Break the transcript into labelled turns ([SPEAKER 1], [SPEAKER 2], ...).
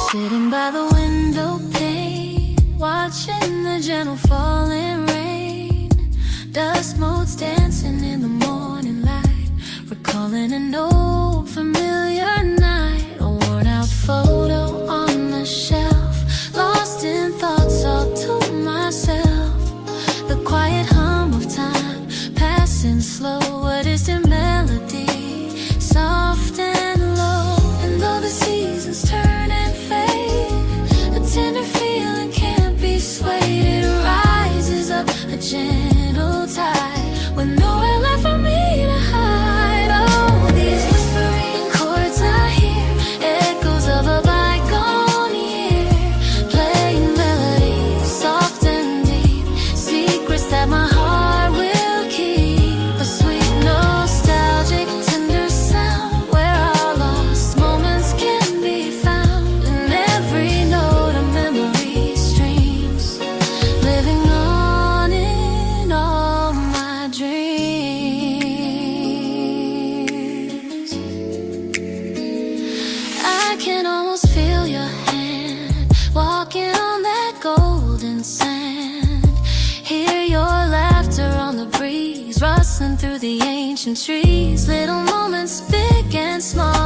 [SPEAKER 1] Sitting by the window pane, watching the gentle falling rain. Dust motes dancing in the morning light, recalling an old familiar night. A worn out photo on the shelf, lost in thoughts all to myself. The quiet hum of time passing slow, a distant melody, soft and low. And though the seasons turn and fade, a tender feeling can't be swayed. It rises up a gentle tide, with nowhere left for me to hide. Oh, these whispering chords I hear, echoes of a bygone year, playing melodies soft and deep, secrets that my heart will keep. A sweet nostalgic tender sound, where our lost moments can be found. In every note a memory streams, living on in all my dreams. I can almost feel your hand, walking on that golden sand. Hear your laughter on the breeze, rustling through the ancient trees. Little moments big and small,